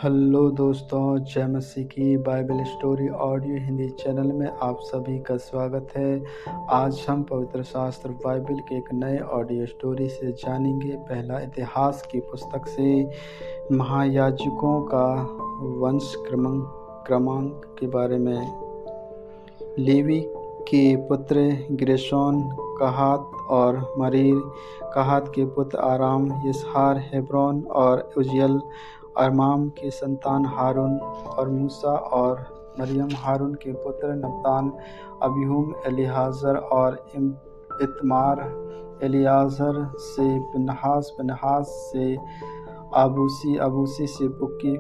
Hello दोस्तों, जय मसीह की Bible story audio Hindi channel में आप सभी का स्वागत है। आज हम पवित्र शास्त्र बाइबल के एक नए ऑडियो स्टोरी से जानेंगे। पहला इतिहास की पुस्तक से महायाजकों का वंश क्रमांक के बारे में। लेवी के पुत्र गेर्शोन, कहात और मरीर। कहात के पुत्र आराम, यिसहार, हेब्रोन और उज्जिएल। अरमाम के संतान हारून और मूसा और मरियम। हारून के पुत्र नतान, अबीहूम, एलीआजर और इत्मार। एलीआजर से फिनहास, फिनहास से आबूसी, आबूसी से बुक्की,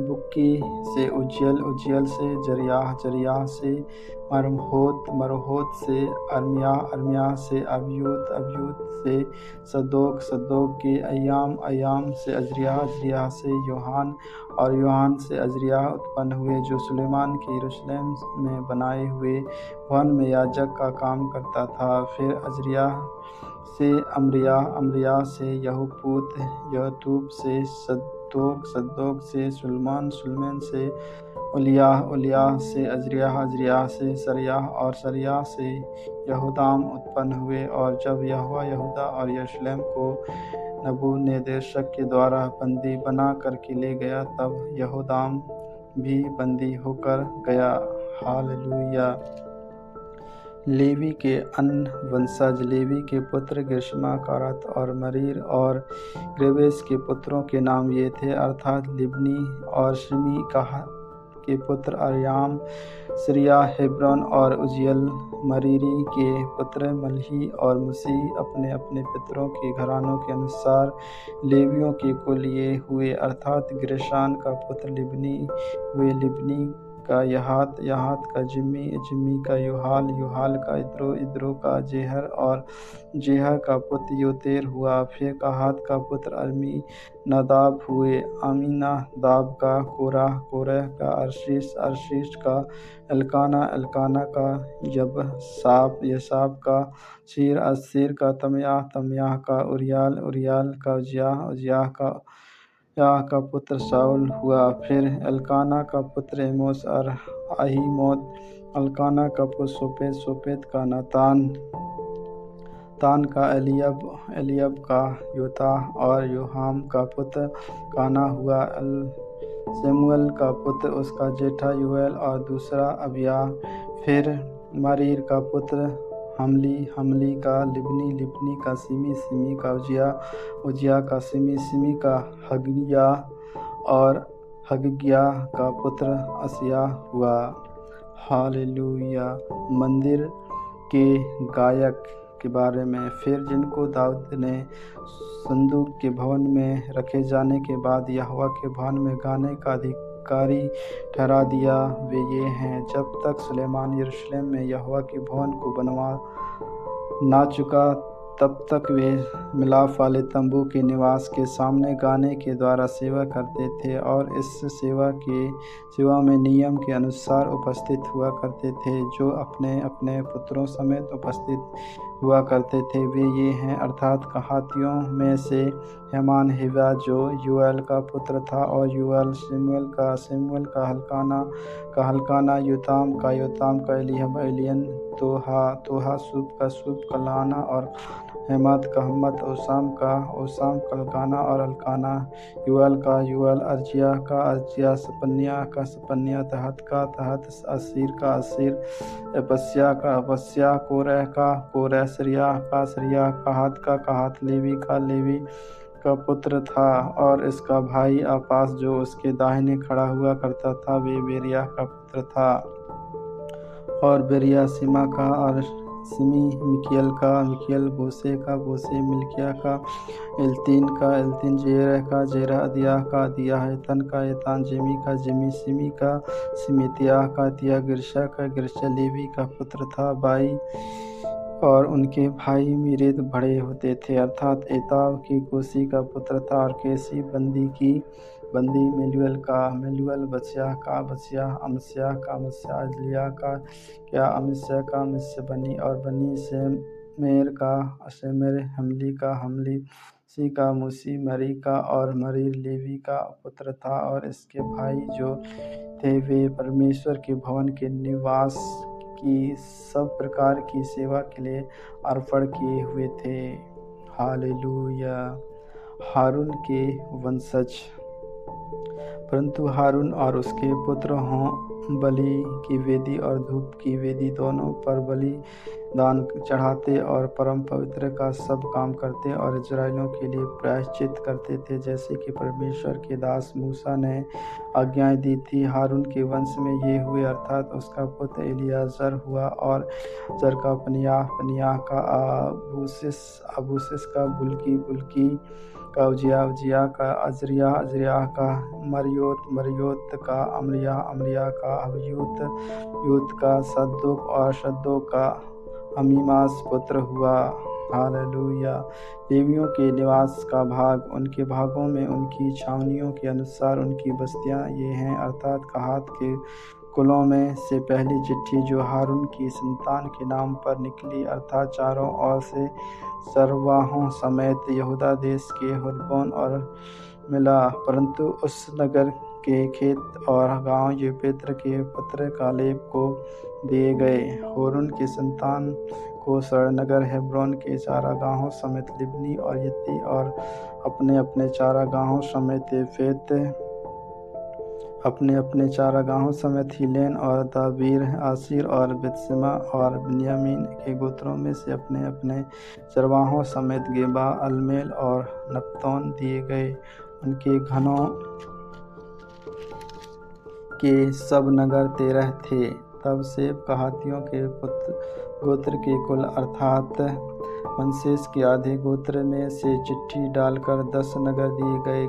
बुक्की से उज्जिएल, उज्जिएल से जरियाह, जरियाह से मरहोत, मरहोत से अरमिया, अरमिया से अबयूद, अबयूद से सदोक, सदोक के अय्याम, अय्याम से अजरिया, अजरिया से योहान और योहान से अजरिया उत्पन्न हुए, जो सुलेमान के यरूशलेम में बनाए हुए भवन में याजक का काम करता था। फिर अजरिया से अमरिया, अमरिया से यहूपूत, यहूतूब से सद्दोक, सद्दोक से सुलैमान, सुलैमान से उलियाह, उलियाह से अजरिया, अजरिया से सरियाह और सरियाह से यहूदाम उत्पन्न हुए। और जब यहूदा और यरूशलेम को नबूकदनेस्सर के द्वारा बंदी बना करके ले गया, तब यहूदाम भी बंदी होकर गया। हालेलुया। लेवी के अन्य वंशज। लेवी के पुत्र गेर्शोन, कहात और मरीर और ग्रेवेस के पुत्रों के नाम ये थे, अर्थात लिब्नी और शिमी। कहात के पुत्र अरयाम, सिरिया, हेब्रोन और उज्जिएल। मरीरी के पुत्र मलही और मुसी अपने अपने पितरों के घरानों के अनुसार लेवियों के कुल ये हुए, अर्थात गेर्शोन का पुत्र लिब्नी हुए, लिब्नी का यहात, यहात का जिम्मी, जिम्मी का युहाल, युहाल का इद्रो, इद्रो का जेहर और जेहर का पुत्र योतेर हुआ। फिर कहात का पुत्र अम्मी नादाब हुए, अम्मीनादाब का कोरह, कोरह का अर्शीश, अर्शीश का एल्काना, एल्काना का यबसाब, यसाब का सीर, अस्सीर का तमयाह, तमयाह का उरियाल, उरियाल का उज्जियाह, उज्जियाह का पुत्र शाऊल हुआ। फिर एल्काना का पुत्र एमोस और अहीमोद, एल्काना का पुत्र सोपेत, सोपेत का नातान, तान का एलियब, एलियब का योताह और योहाम का पुत्र काना हुआ। शमूएल का पुत्र उसका जेठा यूएल और दूसरा अबिय्याह। फिर मरीर का पुत्र हमली, हमली का लिब्नी, लिब्नी का सिमी, सिमी का उज्जियाह, उज्जियाह का सिमी, सिमी का हग्गिय्याह और हग्गिय्याह का पुत्र असिय्याह हुआ। हालेलुया। मंदिर के गायक के बारे में। फिर जिनको दाऊद ने संदूक के भवन में रखे जाने के बाद यहोवा के भवन में गाने का अधिकारी ठहरा दिया, वे ये हैं। जब तक सुलेमान यरूशलेम में यहोवा के भवन को बनवा ना चुका, तब तक वे मिलाप वाले तंबू के निवास के सामने गाने के द्वारा सेवा करते थे और इस सेवा में नियम के अनुसार उपस्थित हुआ करते थे, जो अपने अपने पुत्रों समेत उपस्थित हुआ करते थे। वे ये हैं, अर्थात कहातियों में से हेमान, हिवा जो यूएल का पुत्र था, और यूएल शमूएल का, शमूएल का हल्काना, योताम का, योताम का एलीहब, एलियन तोहा, तोहा सूप का, सूप कलाना और हेमत का, हम्मत ओसाम का, ओसाम कलकाना और अल्काना। यूएल का, यूएल अर्जिया का, अर्जिया सपन्याह का, सपन्याह तहत का, तहत असीर का, असीर अपस्या का, अपस्या कोरह का, कोरह सरियाह का, सरियाह कहात का, कहात लेवी का, लेवी का पुत्र था और इसका भाई आपास जो उसके दाहिने खड़ा हुआ करता था, वे बेरिया का पुत्र था। और बेरिया सिमा का और सिमी मिकियल का, मिकियल बोसे का, बोसे मिल्किया का, एल्तीन का, एल्तीन जेरह का, जेरह अदियाह का, अदियाह एतन का, एतान जेमी का, जेमी सिमी का, सिमितियाह का, तिया गिर्शा का, गिर्शा लेवी का पुत्र था। बाई और उनके भाई मीरेद बड़े होते थे, अर्थात एताव की कोसी का पुत्र था और केसी बंदी मेलुएल का, मेलुएल बत्स्याह का, बत्स्याह अमस्याह का, अमस्याह अजलिया का, क्या अमस्याह का, अमस्याह बनी और बनी शेमेर का, शेमेर हमली का, हमली सी का मूसी मरी का और मरीर लेवी का पुत्र था, और इसके भाई जो थे वे परमेश्वर के भवन के निवास की सब प्रकार की सेवा के लिए अर्पण किए हुए थे। हालेलुया। हारून के वंशज। परंतु हारून और उसके पुत्र हों बलि की वेदी और धूप की वेदी दोनों पर बलिदान चढ़ाते और परम पवित्र का सब काम करते और इजराइलियों के लिए प्रायश्चित करते थे, जैसे कि परमेश्वर के दास मूसा ने आज्ञाएं दी थी। हारून के वंश में ये हुए, अर्थात उसका पुत्र एलियाजर हुआ, और जर का पनियाह का अबूसिस का बुल्की का उजिया का अजरिया का मरियोत का अमरिया का अबयूत का सद्दोक, और सद्दोक का अमीमास पुत्र हुआ। हालेलुया। लेवियों के निवास का भाग। उनके भागों में उनकी छावनियों के अनुसार उनकी बस्तियां ये हैं, अर्थात कहात के कुलों में से पहली चिट्ठी जो हारून की संतान के नाम पर निकली, अर्थात चारों ओर से सरवाहों समेत यहूदा देश के हुर्बोन और मिला। परंतु उस नगर के खेत और गांव येपेत्र के पुत्र कालेब को दिए गए। होरून की संतान को शरणनगर हेब्रोन के चारागाहों समेत लिब्नी और यत्ती और अपने अपने चारागाहों समेत एफेत, अपने अपने चारागाहों समेत हिलेन और दाबीर, आसीर और बेतशेमा, और बिन्यामीन के गोत्रों में से अपने अपने चरवाहों समेत गेबा, अलमेल और नप्तोन दिए गए। उनके घनों के सब नगर 13 थे। तब सेब कहातियों के गोत्र के कुल, अर्थात मनश्शेस के आधे गोत्र में से चिट्ठी डालकर 10 नगर दिए गए।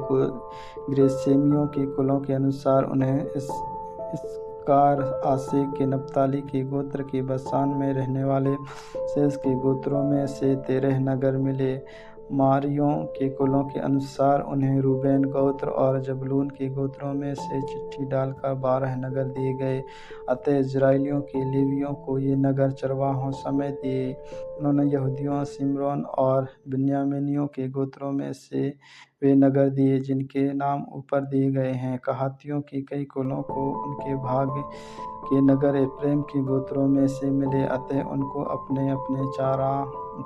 गेर्शोनियों के कुलों के अनुसार उन्हें इसकार, आशेर के नप्ताली के गोत्र के बशान में रहने वाले शेष के गोत्रों में से 13 नगर मिले। मारियों के कुलों के अनुसार उन्हें रूबेन गोत्र और जबूलून के गोत्रों में से चिट्ठी डालकर 12 नगर दिए गए। अतः इजराइलियों के लेवियों को ये नगर चरवाहों समेत दिए। उन्होंने यहूदियों, शिमरोन और बिन्यामीनियों के गोत्रों में से वे नगर दिए जिनके नाम ऊपर दिए गए हैं। कहातियों के कई कुलों को उनके भाग के नगर एफ्रेम के गोत्रों में से मिले, अतः उनको अपने अपने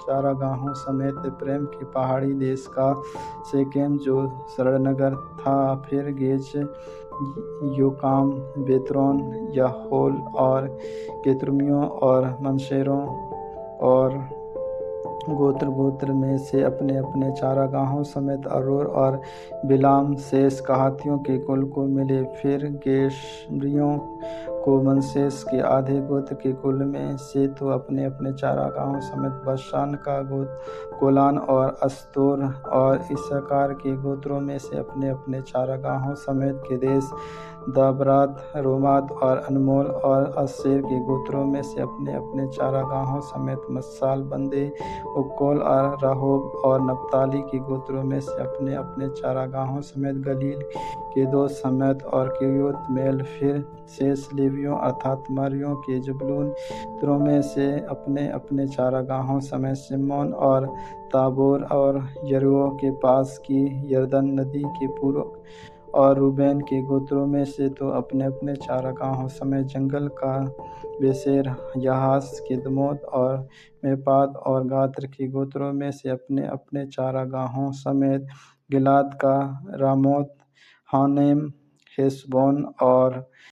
चारागाहों समेत एफ्रेम के पहाड़ी देश का शेकेम जो शरणनगर था, फिर गेज, योकाम, बेतरोन, याहोल और केतुर्मियों और मनशेरों और गोत्र में से अपने अपने चारागाहों समेत अरोर और बिलाम शेष कहातियों के कुल को मिले। फिर गेशरियों को मनश्शेस के आधे गोत्र के कुल में से तो अपने अपने चारागाहों समेत बशान का गोलान और अस्तोर और इस्साकार के गोत्रों में से अपने अपने चारागाहों समेत केदेश, दाबरात, रोमात और अनमोल, और आशेर के गोत्रों में से अपने अपने चारागाहों समेत मशाल, बंदे, उक्कोल और राहोब, और नप्ताली के गोत्रों में से अपने अपने चारागाहों समेत गलील, केदोस समेत और किर्यत मेल। फिर शेष लेवियों अर्थात मरियों के जबूलून गोत्रों में से अपने अपने चारागाहों समेत शिमोन और ताबोर और यरीहो के पास की यरदन नदी के पूर्व, और रूबेन के गोत्रों में से तो अपने अपने चारागाहों समेत जंगल का बेसेर, याहास, किदमोत और मेपात, और गात्र के गोत्रों में से अपने अपने चारागाहों समेत गिलाद का रामोत, हानेम, हेशबोन और